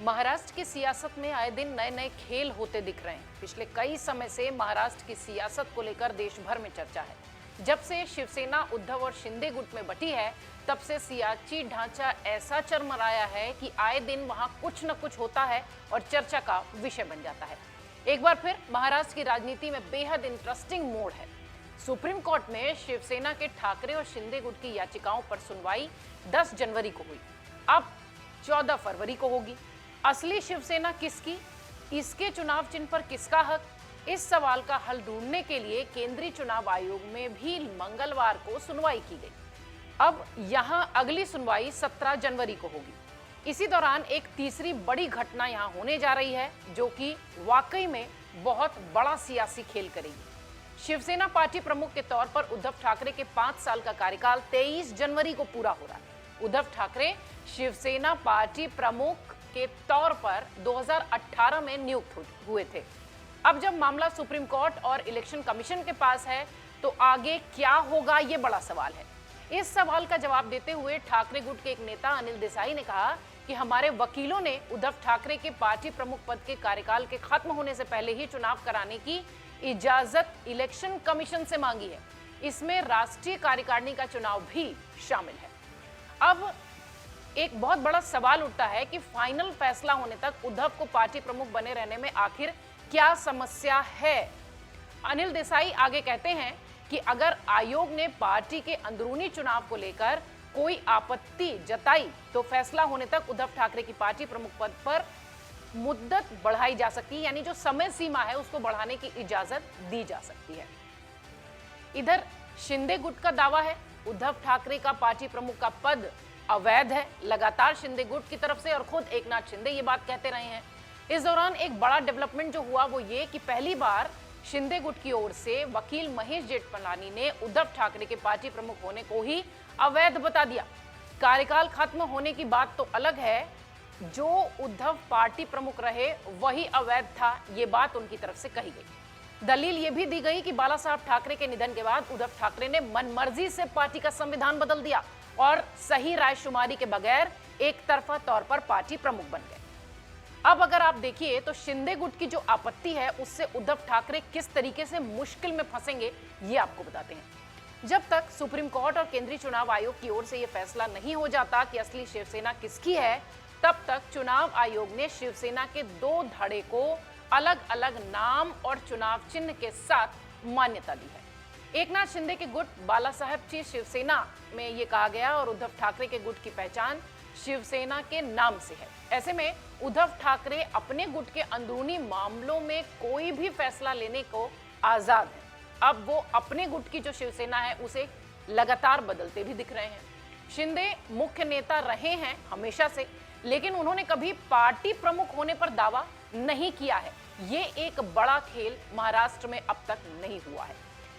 महाराष्ट्र की सियासत में आए दिन नए नए खेल होते दिख रहे हैं। पिछले कई समय से महाराष्ट्र की सियासत को लेकर देश भर में चर्चा है। जब से शिवसेना उद्धव और शिंदे गुट में बटी है, तब से सियासी ढांचा ऐसा चरमराया है कि आए दिन वहां कुछ न कुछ होता है और चर्चा का विषय बन जाता है। एक बार फिर महाराष्ट्र की राजनीति में बेहद इंटरेस्टिंग मोड़ है। सुप्रीम कोर्ट में शिवसेना के ठाकरे और शिंदे गुट की याचिकाओं पर सुनवाई 10 जनवरी को हुई। अब 14 फरवरी को होगी। असली शिवसेना किसकी, इसके चुनाव चिन्ह पर किसका हक, इस सवाल का हल ढूंढने के लिए केंद्रीय चुनाव आयोग में भी मंगलवार को सुनवाई की गई। अब यहां अगली सुनवाई 17 जनवरी को होगी। इसी दौरान एक तीसरी बड़ी घटना यहां होने जा रही है, जो कि वाकई में बहुत बड़ा सियासी खेल करेगी। शिवसेना पार्टी प्रमुख के तौर पर उद्धव ठाकरे के 5 साल का कार्यकाल 23 जनवरी को पूरा हो रहा है। उद्धव ठाकरे शिवसेना पार्टी प्रमुख के तौर पर 2018 में नियुक्त हुए थे। अब जब मामला सुप्रीम कोर्ट और इलेक्शन कमीशन के पास है, तो आगे क्या होगा, ये बड़ा सवाल है। इस सवाल का जवाब देते हुए ठाकरे गुट के एक नेता अनिल देसाई ने कहा कि हमारे वकीलों ने उद्धव ठाकरे के पार्टी प्रमुख पद के कार्यकाल के खत्म होने से पहले ही चुनाव कराने की इजाजत इलेक्शन कमीशन से मांगी है। इसमें राष्ट्रीय कार्यकारिणी का चुनाव भी शामिल है। अब एक बहुत बड़ा सवाल उठता है कि फाइनल फैसला होने तक उद्धव को पार्टी प्रमुख बने रहने में आखिर क्या समस्या है। अनिल देसाई आगे कहते हैं कि अगर आयोग ने पार्टी के अंदरूनी चुनाव को लेकर कोई आपत्ति जताई, तो फैसला होने तक उद्धव ठाकरे की पार्टी प्रमुख पद पर मुद्दत बढ़ाई जा सकती है, यानी जो समय सीमा है उसको बढ़ाने की इजाजत दी जा सकती है। इधर शिंदे गुट का दावा है उद्धव ठाकरे का पार्टी प्रमुख का पद अवैध है। लगातार शिंदे गुट की तरफ से और खुद एकनाथ शिंदे ये बात कहते रहे हैं। इस दौरान एक बड़ा डेवलपमेंट जो हुआ वो ये कि पहली बार शिंदे गुट की ओर से वकील महेश जेठमलानी ने उद्धव ठाकरे के पार्टी प्रमुख होने को ही अवैध बता दिया। कार्यकाल खत्म होने की बात तो अलग है, जो उद्धव पार्टी प्रमुख रहे वही अवैध था, ये बात उनकी तरफ से कही गई। दलील ये भी दी गई कि बाला साहब ठाकरे के निधन के बाद उद्धव ठाकरे ने मनमर्जी से पार्टी का संविधान बदल दिया और सही रायशुमारी के बगैर एक तरफा तौर पर पार्टी प्रमुख बन गए। अब अगर आप देखिए तो शिंदे गुट की जो आपत्ति है, उससे उद्धव ठाकरे किस तरीके से मुश्किल में फंसेंगे, ये आपको बताते हैं। जब तक सुप्रीम कोर्ट और केंद्रीय चुनाव आयोग की ओर से यह फैसला नहीं हो जाता कि असली शिवसेना किसकी है, तब तक चुनाव आयोग ने शिवसेना के 2 धड़े को अलग अलग नाम और चुनाव चिन्ह के साथ मान्यता दी है। एकनाथ शिंदे के गुट बाला साहेब की शिवसेना में ये कहा गया और उद्धव ठाकरे के गुट की पहचान शिवसेना के नाम से है। ऐसे में उद्धव ठाकरे अपने गुट के अंदरूनी मामलों में कोई भी फैसला लेने को आजाद है। अब वो अपने गुट की जो शिवसेना है उसे लगातार बदलते भी दिख रहे हैं। शिंदे मुख्य नेता रहे हैं हमेशा से, लेकिन उन्होंने कभी पार्टी प्रमुख होने पर दावा नहीं किया है। ये एक बड़ा खेल महाराष्ट्र में अब तक नहीं हुआ है।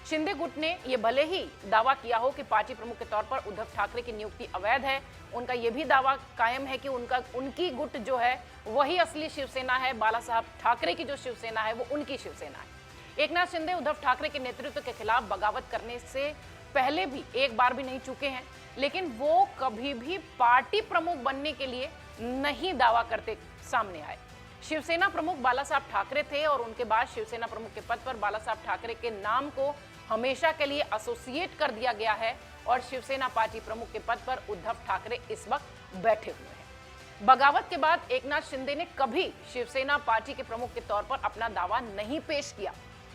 शिंदे गुट ने ये भले ही दावा किया हो कि पार्टी प्रमुख के तौर पर उद्धव ठाकरे की नियुक्ति अवैध है, उनका ये भी दावा कायम है कि उनकी गुट जो है वही असली शिवसेना है। बाला साहब ठाकरे की जो शिवसेना है वो उनकी शिवसेना है। एकनाथ शिंदे उद्धव ठाकरे के नेतृत्व के खिलाफ बगावत करने से पहले भी एक बार भी नहीं चुके हैं, लेकिन वो कभी भी पार्टी प्रमुख बनने के लिए नहीं दावा करते सामने आए। शिवसेना प्रमुख बाला साहब ठाकरे थे और उनके बाद शिवसेना प्रमुख के पद पर बाला साहब ठाकरे के नाम को हमेशा के लिए एसोसिएट कर दिया गया है और शिवसेना पार्टी प्रमुख के पद पर उद्धव ठाकरे इस वक्त बैठे हुए हैं। बगावत के बाद एकनाथ शिंदे ने कभी शिवसेना पार्टी के प्रमुख के तौर पर अपना दावा नहीं पेश किया।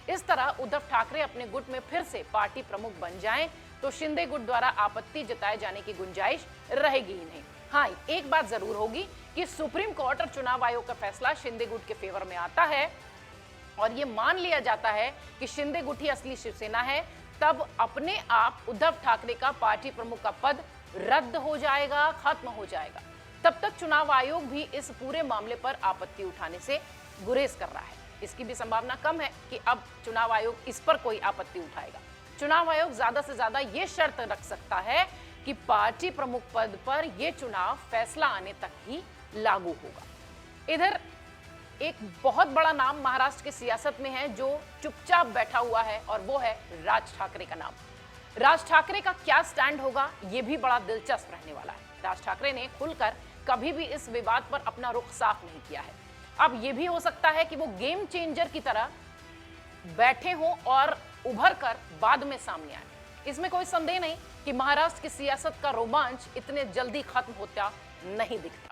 इस तरह उद्धव ठाकरे अपने गुट में फिर से पार्टी प्रमुख बन जाएं तो शिंदे गुट द्वारा आपत्ति जताए जाने की गुंजाइश रहेगी ही नहीं। हाँ, एक बात जरूर होगी कि सुप्रीम कोर्ट और चुनाव आयोग का फैसला शिंदे गुट के फेवर में आता है और ये मान लिया जाता है कि शिंदे गुट ही असली शिवसेना है, तब अपने आप उद्धव ठाकरे का पार्टी प्रमुख का पद रद्द हो जाएगा, खत्म हो जाएगा। तब तक चुनाव आयोग भी इस पूरे मामले पर आपत्ति उठाने से गुरेज कर रहा है। इसकी भी संभावना कम है कि अब चुनाव आयोग इस पर कोई आपत्ति उठाएगा। चुनाव आयोग ज्यादा से ज्यादा ये शर्त रख सकता है कि पार्टी प्रमुख पद पर यह चुनाव फैसला आने तक ही लागू होगा। इधर एक बहुत बड़ा नाम महाराष्ट्र की सियासत में है जो चुपचाप बैठा हुआ है, और वो है राज ठाकरे का नाम। राज ठाकरे का क्या स्टैंड होगा, ये भी बड़ा दिलचस्प रहने वाला है। राज ठाकरे ने खुलकर कभी भी इस विवाद पर अपना रुख साफ नहीं किया है। अब यह भी हो सकता है कि वो गेम चेंजर की तरह बैठे हों और उभर कर बाद में सामने आए। इसमें कोई संदेह नहीं कि महाराष्ट्र की सियासत का रोमांच इतने जल्दी खत्म होता नहीं दिखता।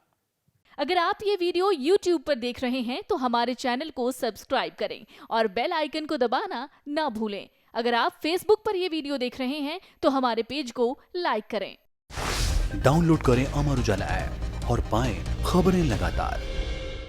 अगर आप ये वीडियो YouTube पर देख रहे हैं तो हमारे चैनल को सब्सक्राइब करें और बेल आइकन को दबाना ना भूलें। अगर आप Facebook पर ये वीडियो देख रहे हैं तो हमारे पेज को लाइक करें। डाउनलोड करें अमर उजाला ऐप और पाएं खबरें लगातार।